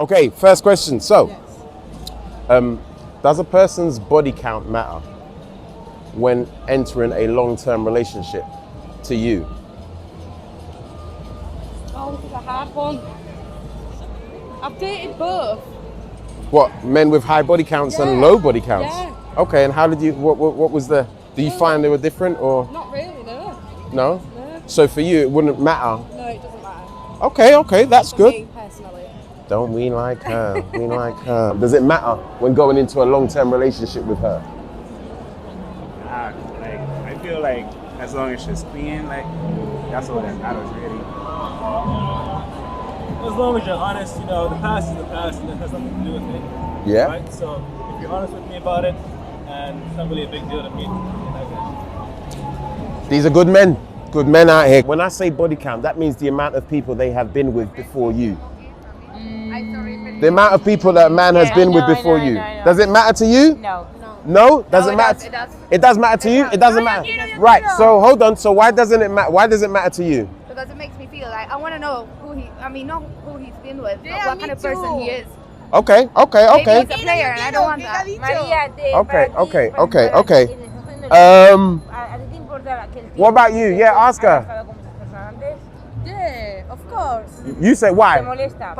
Okay, first question. So, does a person's body count matter when entering a long-term relationship to you? Oh, this is a hard one. I've dated both. What, men with high body counts and low body counts? Yeah. Okay, and how did you, what was the, do you find they were different or? Not really, no. No? No. So for you, it wouldn't matter? No, it doesn't matter. Okay, that's good. Me, personally. Don't we like her? We like her. Does it matter when going into a long-term relationship with her? I feel like as long as she's clean, like that's all that matters really. As long as you're honest, you know, the past is the past and it has nothing to do with it. Yeah. Right? So if you're honest with me about it, and it's not really a big deal to me. These are good men. Good men out here. When I say body count, that means the amount of people they have been with before you. The amount of people that a man has been with before you. Does it matter to you? No. No? Does it matter? It does matter to you? It doesn't matter. Right, so hold on. So why doesn't it matter? Why does it matter to you? Because it makes me feel like I want to know not who he's been with, but what kind of person he is. Okay. Maybe he's a player and I don't want that. Okay. What about you? Yeah, ask her. Yeah, of course. You say why? Because it's a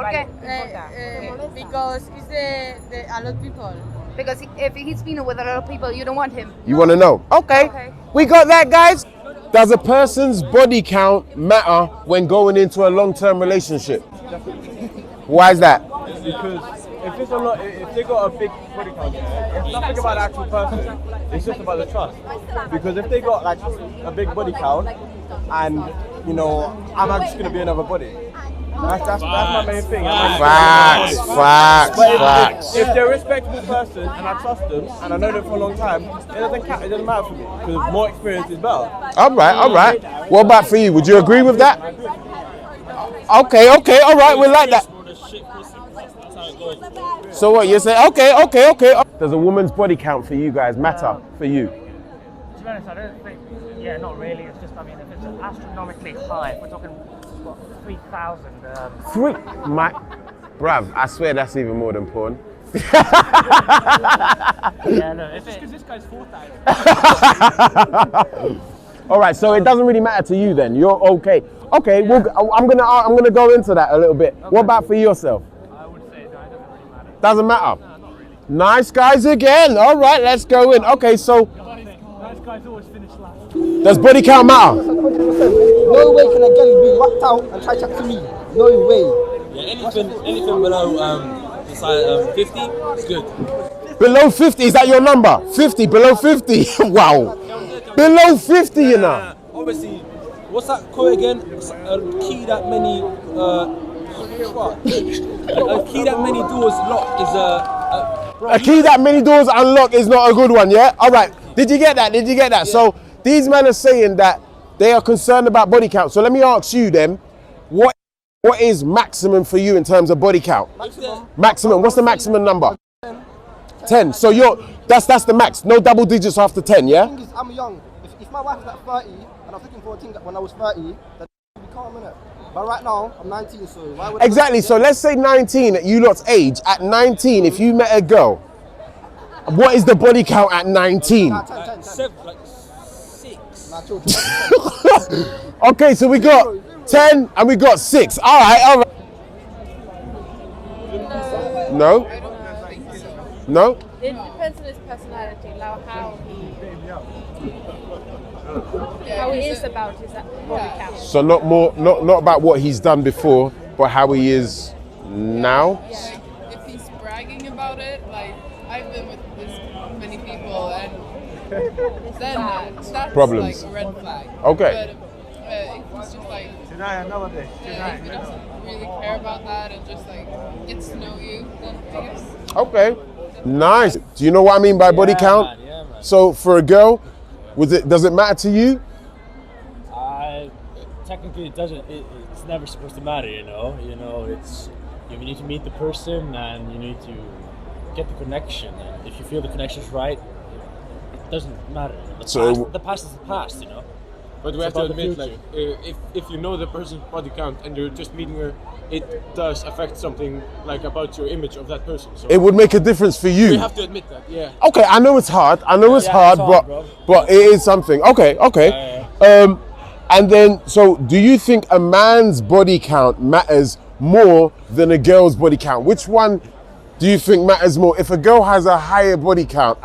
lot of people. Because if he's been with a lot of people, you don't want him. You want to know? Okay. We got that, guys. Does a person's body count matter when going into a long-term relationship? Why is that? Because if they got a big body count, it's nothing about the actual person. It's just about the trust. Because if they got like a big body count, and you know, I'm just gonna be another body. That's my main thing. Facts. If they're a respectable person and I trust them and I know them for a long time, it doesn't matter for me because more experience is better. All right. What about for you? Would you agree with that? Okay. All right, we like that. So what you say? Okay. Does a woman's body count for you guys matter for you? To be honest, I don't think. Yeah, not really. It's just, I mean, if it's astronomically high, if we're talking what 3,000. Bruv, I swear that's even more than porn. Yeah, no. It's because this guy's 4,000. All right, so it doesn't really matter to you then. You're okay. Okay, yeah. I'm gonna go into that a little bit. Okay. What about for yourself? I would say no, it doesn't really matter. Doesn't matter. No, not really. Nice guys again. All right, let's go in. Okay, so Nice guys always finish last. does body count matter? 100%. No way can a girl be whacked out and try to chat to me. No way. Yeah, anything below 50 is good. Below 50, is that your number? 50, below 50. Wow. Below 50, you know. Obviously, what's that quote again? A key that many a key that many doors lock is a key that many doors unlock is not a good one, yeah? All right. Did you get that? Yeah. So these men are saying that they are concerned about body count. So let me ask you then, what is maximum for you in terms of body count? Maximum. What's the maximum number? 10. So that's the max. No double digits after 10, yeah? The thing is, I'm young. If my wife was at 30 and I was looking for a thing that when I was 30, then I'd be calm, innit? But right now, I'm 19, so why would Exactly. So let's say 19 at you lot's age. At 19, if you met a girl, what is the body count at 19? 10. 6. Okay, so we got 10 and we got 6. All right. No? No? It depends on his personality, like how he is about his body count. So not about what he's done before, but how he is now. Yeah. If he's bragging about it, like I've been with this many people, and then that's Problems. like a red flag. Okay. But if he's just like Tonight, another day. if he doesn't really care about that and just like gets to know you, then I guess. Okay. Nice. Do you know what I mean by body count? Yeah, man. So for a girl, does it matter to you? Technically, it doesn't. It's never supposed to matter, you know. It's you need to meet the person and you need to get the connection. And if you feel the connection's right, it doesn't matter. The past is the past, you know. But we have to admit, like, if you know the person's body count and you're just meeting her it does affect something like about your image of that person. So It would make a difference for you. we have to admit that, yeah. Okay, I know it's hard. I know it's Yeah, hard, it's hard, bro. but it is something. Okay. And then, so do you think a man's body count matters more than a girl's body count? Which one do you think matters more? If a girl has a high body count,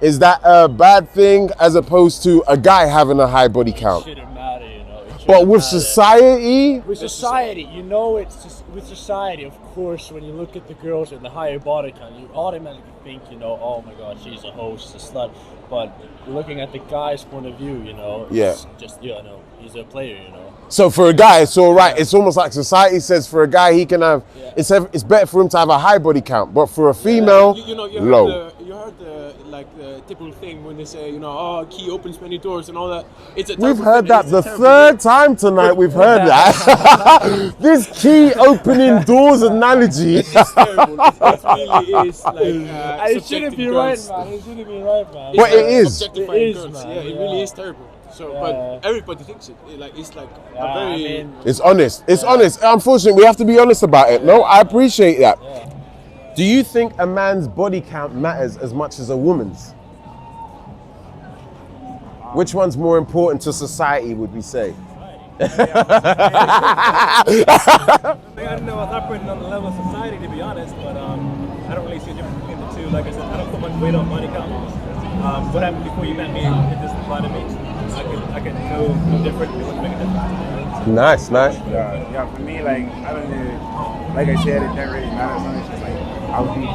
is that a bad thing as opposed to a guy having a high body count? Shouldn't matter, you know. It But shouldn't with matter. society, With society, you know, it's just with society. Of course, when you look at the girls with the higher body count, you automatically think, you know, oh my God, she's a hoe, she's a slut. But looking at the guy's point of view, you know, it's just, you know, he's a player, you know. so for a guy, it's all right. It's almost like society says for a guy, he can have, it's better for him to have a high body count, but for a female, You know, low. you heard the typical thing when they say, you know, oh, key opens many doors and all that. It's a We've terrible heard thing. that It's a the terrible third time tonight. We've heard that. This key opening doors analogy. It's terrible. It really is like. It shouldn't be right, man. It shouldn't be right, man. But it is. Objectifying It is, girls. man. Yeah, it really is terrible. So, but everybody thinks it. It's like a very. I mean, It's honest. It's honest. Unfortunately, we have to be honest about it. No, I appreciate that. Do you think a man's body count matters as much as a woman's? Which one's more important to society, would we say? I don't know what's operating on the level of society, to be honest, but I don't really see a difference between the two. Like I said, I don't put much weight on body count. What happened before you met me, it doesn't apply to me. I can know no different. It wouldn't make a difference. Nice. Yeah, for me, like, I don't know, like I said, it never really matters. It's just like, I would be,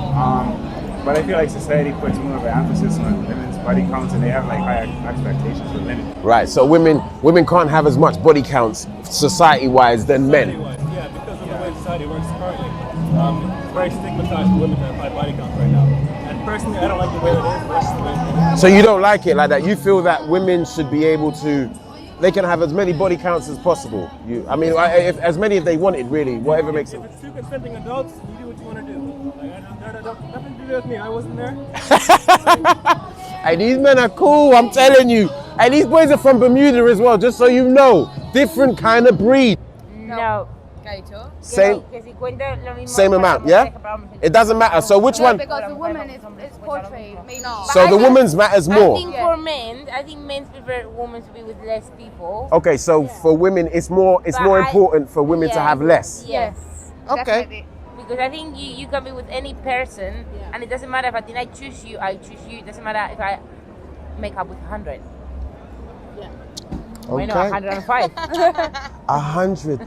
but I feel like society puts more of an emphasis on women's body counts and they have like higher expectations for women. Right. So women can't have as much body counts society-wise than men. Yeah, because of the way society works currently. It's very stigmatized for women to have high body counts right now. And personally, I don't like the way it is, but that's the way it is. So you don't like it like that. You feel that women should be able to, they can have as many body counts as possible. As many if they wanted, really, whatever makes sense. If it's two consenting adults, you do what you want to do. Nothing to do with me. I wasn't there. Hey, these men are cool, I'm telling you. Hey, these boys are from Bermuda as well, just so you know. Different kind of breed. No. Same amount, yeah? It doesn't matter. So which one? Because the woman is portrayed. No. So the woman's matters more. I think for men, men prefer women to be with less people. Okay, so for women, it's more important for women to have less. Yes. Okay. Definitely. Because I think you can be with any person, and it doesn't matter if I think I choose you. It doesn't matter if I make up with 100. Yeah. Why not 105? 100.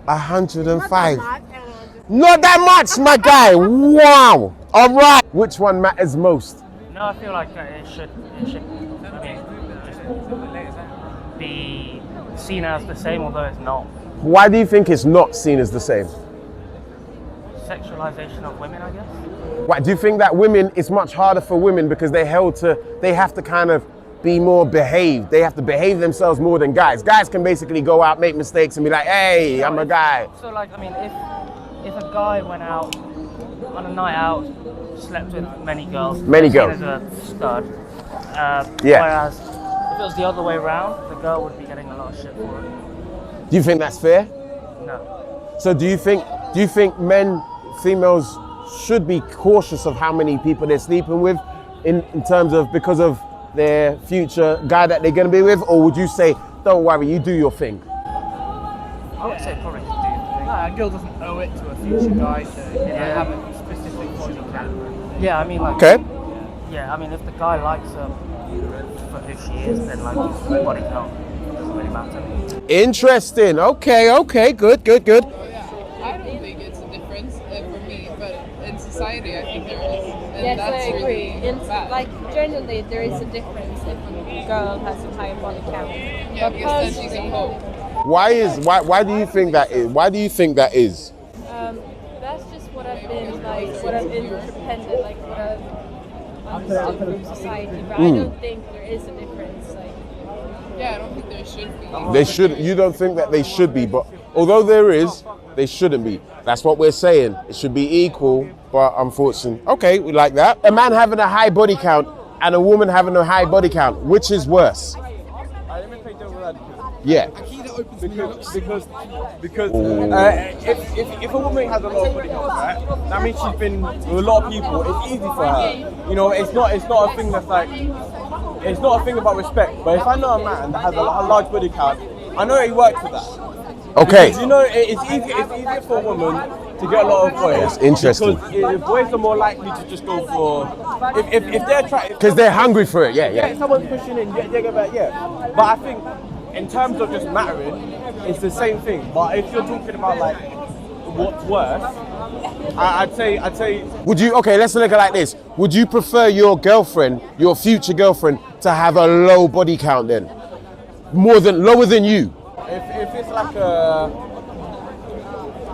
105. Not that much, my guy. Wow. All right. Which one matters most? No, I feel like it should just be seen as the same, although it's not. Why do you think it's not seen as the same? Sexualization of women, I guess. Why do you think that women, it's much harder for women because they have to kind of be more behaved. They have to behave themselves more than guys. Guys can basically go out, make mistakes and be like, hey, I'm a guy. So like, I mean, if a guy went out on a night out, slept with many girls. Seen as a stud. Whereas if it was the other way around, the girl would be getting a lot of shit for it. Do you think that's fair? No. So do you think females should be cautious of how many people they're sleeping with in terms of because of their future guy that they're going to be with, or would you say, don't worry, you do your thing? I would say probably do your thing. A girl doesn't owe it to a future guy to have a specific body count. Yeah, I mean like. Okay. Yeah, I mean if the guy likes her for who she is, then like body count doesn't really matter. Interesting. Okay. Good. I don't think it's a difference for me, but in society I think there is. And Yes, that's I agree. Really bad. Generally, there is a difference if a girl has a higher body count. Yeah, because then she's a hoe. Why do you think that is? Why do you think that is? That's just what I've been independent, like what I've understood from society. But I don't think there is a difference. Yeah, I don't think there should be. They should. You don't think that they should be, but although there is, they shouldn't be. That's what we're saying. It should be equal, but unfortunately. Okay, we like that. A man having a high body count and a woman having a high body count, which is worse? Yeah. Because if a woman has a lot of body count, right, that means she's been with a lot of people. It's easy for her. You know, it's not a thing that's like, it's not a thing about respect. But if I know a man that has a large body count, I know he works for that. Okay. Because, you know, it's easier for a woman to get a lot of boys. That's interesting. Because boys are more likely to just go for if they're trying, because they're hungry for it. Yeah. Someone's pushing in, they go back. Yeah. But I think in terms of just mattering, it's the same thing. But if you're talking about like what's worse, I'd say. Would you? Okay, let's look at it like this. Would you prefer your girlfriend, your future girlfriend, to have a low body count then, lower than you? If it's like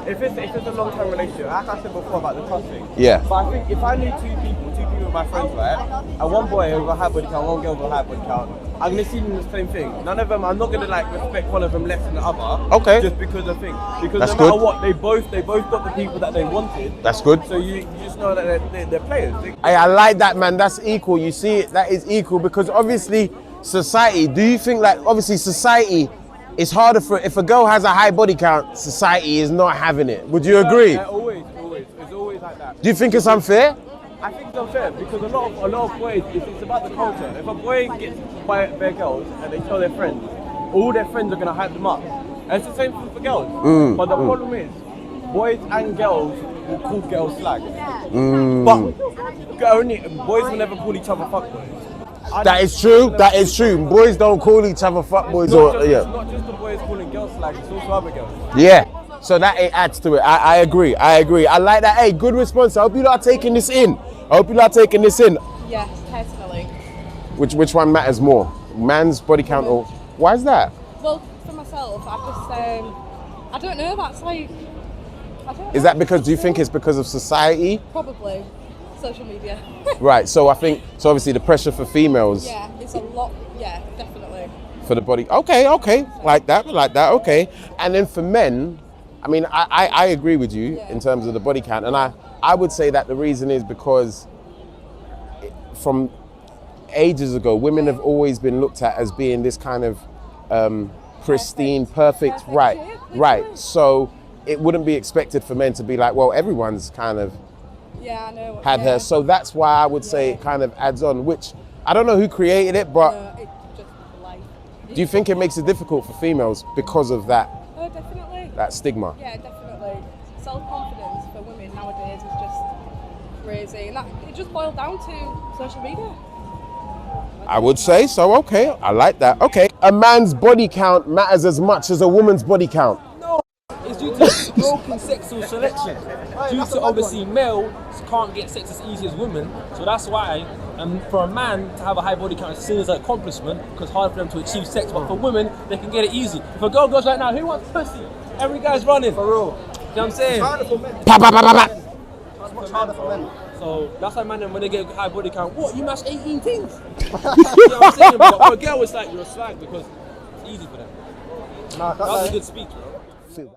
if it's a long-term relationship, like I said before about the trust thing. Yeah. But I think if I knew two people, my friends, right, and one boy with a high body count, one girl with a high body count, I'm gonna see them the same thing. None of them, I'm not gonna like respect one of them less than the other. Okay. Just because of thing. Because That's no matter good. what, they both got the people that they wanted. That's good. So you just know that they're players. I like that, man. That's equal. You see it. That is equal because obviously society. Do you think like obviously society? It's harder for if a girl has a high body count, society is not having it. Would you agree? Always. It's always like that. Do you think it's unfair? I think it's unfair because a lot of boys, it's about the culture. If a boy gets by their girls and they tell their friends, all their friends are gonna hype them up. And it's the same thing for girls. But the problem is, boys and girls will call girls slag. But only boys will never call each other fuckboys. That is true. That is true. Boys don't call each other fuckboys or It's not just the boys calling girls slag, it's also other girls. Yeah. So that it adds to it. I agree. I like that. Hey, good response. I hope you are taking this in. Yes, personally. Which one matters more? Man's body count or why is that? Well, for myself, I don't know. That's like. Is that because do you think it's because of society? Probably. Social media. Right. So I think obviously the pressure for females. Yeah, it's a lot. Yeah, definitely. For the body. Okay. Like that. Okay. And then for men, I mean, I agree with you in terms of the body count, and I would say that the reason is because from ages ago, women have always been looked at as being this kind of pristine, perfect. Right. So it wouldn't be expected for men to be like, well, everyone's kind of I know. had her. So that's why I would say it kind of adds on, which I don't know who created it, but it's just life. Do you think it makes it difficult for females because of that? Oh, definitely. That stigma. Yeah, definitely. Self-confidence for women nowadays is just crazy, and it just boils down to social media. I would say so. Okay, I like that. Okay, a man's body count matters as much as a woman's body count. It's due to broken sexual selection. Due to obviously males can't get sex as easy as women, so that's why. And for a man to have a high body count is seen as an accomplishment because it's hard for them to achieve sex. But for women, they can get it easy. If a girl goes right now, who wants pussy? Every guy's running. For real. You know what I'm saying? It's much harder for men. So that's why man, when they get a high body count, what, you mash 18 things? You know what I'm saying? But for a girl, it's like you're a slag because it's easy for them. That's a good speech, bro.